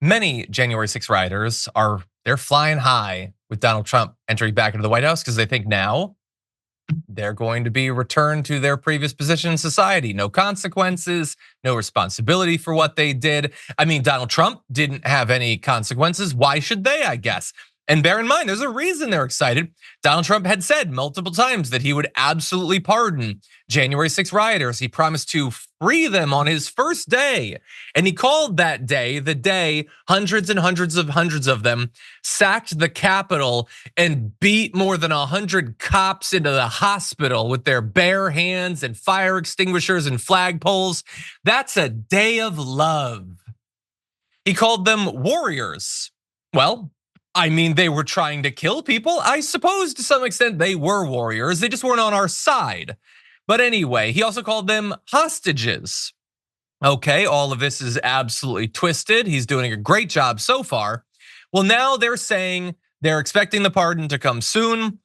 Many January 6 rioters they're flying high with Donald Trump entering back into the White House because they think now they're going to be returned to their previous position in society. No consequences, no responsibility for what they did. I mean, Donald Trump didn't have any consequences. Why should they, I guess? And bear in mind, there's a reason they're excited. Donald Trump had said multiple times that he would absolutely pardon January 6 rioters. He promised to free them on his first day. And he called that day the day hundreds and hundreds of them sacked the Capitol and beat more than 100 cops into the hospital with their bare hands and fire extinguishers and flagpoles. That's a day of love. He called them warriors. Well, I mean, they were trying to kill people. I suppose to some extent they were warriors. They just weren't on our side. But anyway, he also called them hostages. Okay, all of this is absolutely twisted. He's doing a great job so far. Well, now they're saying they're expecting the pardon to come soon.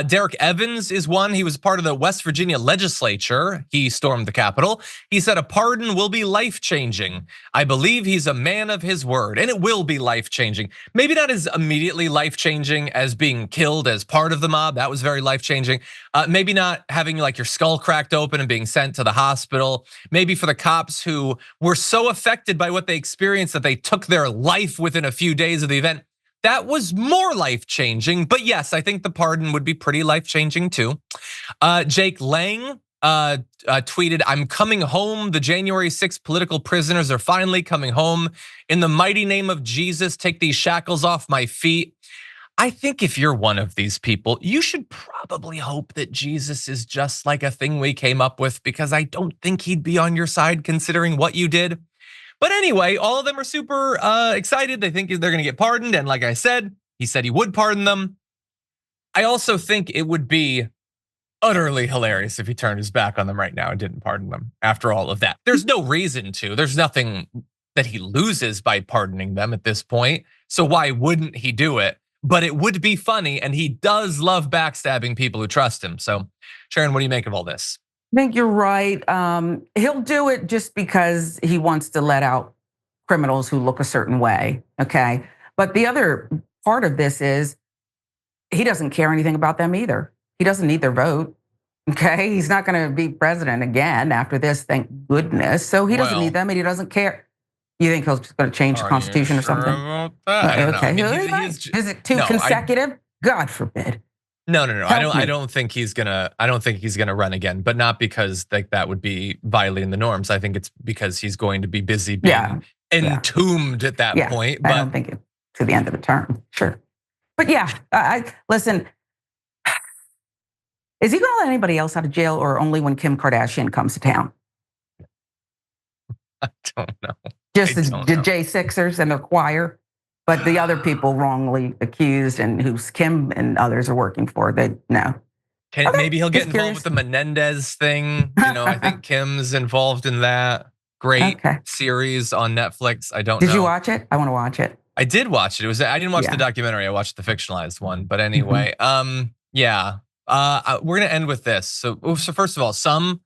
Derek Evans is one. He was part of the West Virginia legislature. He stormed the Capitol. He said a pardon will be life-changing. I believe he's a man of his word, and it will be life-changing. Maybe not as immediately life-changing as being killed as part of the mob. That was very life-changing. Maybe not having like your skull cracked open and being sent to the hospital. Maybe for the cops who were so affected by what they experienced that they took their life within a few days of the event. That was more life-changing, but yes, I think the pardon would be pretty life-changing too. Jake Lang tweeted, "I'm coming home. The January 6th political prisoners are finally coming home. In the mighty name of Jesus, take these shackles off my feet." I think if you're one of these people, you should probably hope that Jesus is just like a thing we came up with, because I don't think he'd be on your side considering what you did. But anyway, all of them are super excited. They think they're gonna get pardoned. And like I said, he said he would pardon them. I also think it would be utterly hilarious if he turned his back on them right now and didn't pardon them after all of that. There's no reason to. There's nothing that he loses by pardoning them at this point. So why wouldn't he do it? But it would be funny, and he does love backstabbing people who trust him. So Sharon, what do you make of all this? I think you're right. He'll do it just because he wants to let out criminals who look a certain way, okay? But the other part of this is he doesn't care anything about them either. He doesn't need their vote, okay? He's not gonna be president again after this, thank goodness. So he doesn't need them and he doesn't care. You think he's gonna change the Constitution or something? I don't know. I mean, is it two consecutive? God forbid. No. I don't think he's gonna run again, but not because like that would be violating the norms. I think it's because he's going to be busy being entombed at that point. But I don't think it to the end of the term. Sure. But yeah, I listen. Is he gonna let anybody else out of jail, or only when Kim Kardashian comes to town? I don't know. Just the J6ers and the choir? But the other people wrongly accused and who's Kim and others are working for, they no. Maybe he'll get involved with the Menendez thing. I think Kim's involved in that. Great series on Netflix. I don't know. Did you watch it? I want to watch it. I did watch it. I didn't watch the documentary. I watched the fictionalized one. But anyway, we're gonna end with this. So first of all, some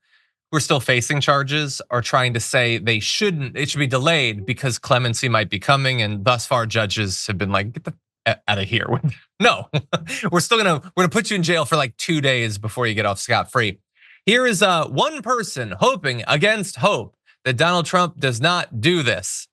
who are still facing charges are trying to say it should be delayed because clemency might be coming, and thus far judges have been like, get the out of here. No, we're gonna put you in jail for like 2 days before you get off scot-free. Here is one person hoping against hope that Donald Trump does not do this.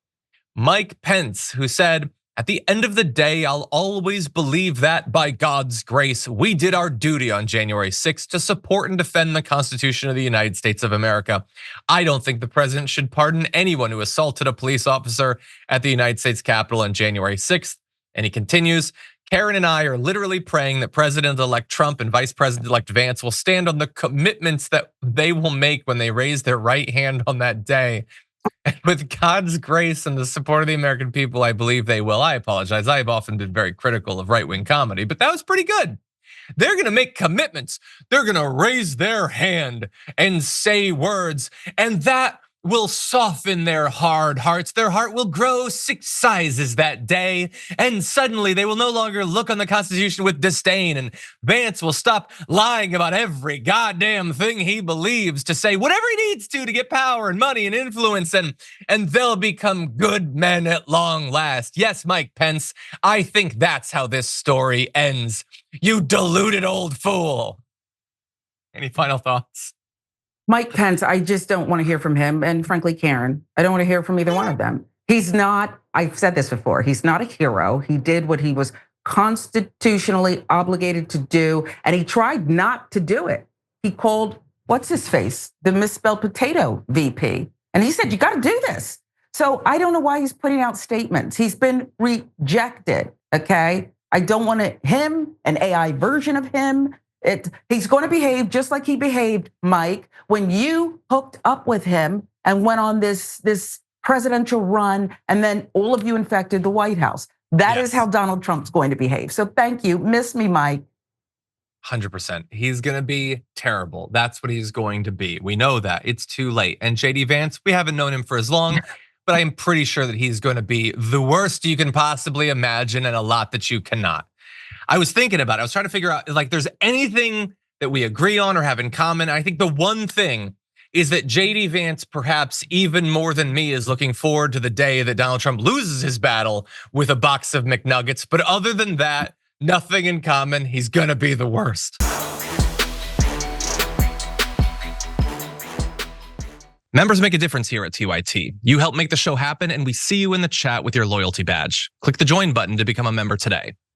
Mike Pence, who said, "At the end of the day, I'll always believe that by God's grace, we did our duty on January 6th to support and defend the Constitution of the United States of America. I don't think the president should pardon anyone who assaulted a police officer at the United States Capitol on January 6th. And he continues, "Karen and I are literally praying that President-elect Trump and Vice President-elect Vance will stand on the commitments that they will make when they raise their right hand on that day. And with God's grace and the support of the American people, I believe they will." I apologize. I've often been very critical of right-wing comedy, but that was pretty good. They're gonna make commitments. They're gonna raise their hand and say words. And that will soften their hard hearts. Their heart will grow 6 sizes that day, and suddenly they will no longer look on the Constitution with disdain, and Vance will stop lying about every goddamn thing he believes to say whatever he needs to get power and money and influence, and they'll become good men at long last. Yes, Mike Pence, I think that's how this story ends. You deluded old fool. Any final thoughts? Mike Pence, I just don't want to hear from him. And frankly, Karen, I don't want to hear from either one of them. He's not, I've said this before, he's not a hero. He did what he was constitutionally obligated to do, and he tried not to do it. He called, what's his face, the misspelled potato VP. And he said, you got to do this. So I don't know why he's putting out statements. He's been rejected, okay? I don't want him, an AI version of him. He's going to behave just like he behaved, Mike, when you hooked up with him and went on this presidential run, and then all of you infected the White House. That is how Donald Trump's going to behave. So thank you. Miss me, Mike. 100%. He's going to be terrible. That's what he's going to be. We know that. It's too late. And JD Vance, we haven't known him for as long, but I'm pretty sure that he's going to be the worst you can possibly imagine, and a lot that you cannot. I was thinking about it. I was trying to figure out, like, there's anything that we agree on or have in common. I think the one thing is that JD Vance, perhaps even more than me, is looking forward to the day that Donald Trump loses his battle with a box of McNuggets. But other than that, nothing in common. He's gonna be the worst. Members make a difference here at TYT. You help make the show happen, and we see you in the chat with your loyalty badge. Click the join button to become a member today.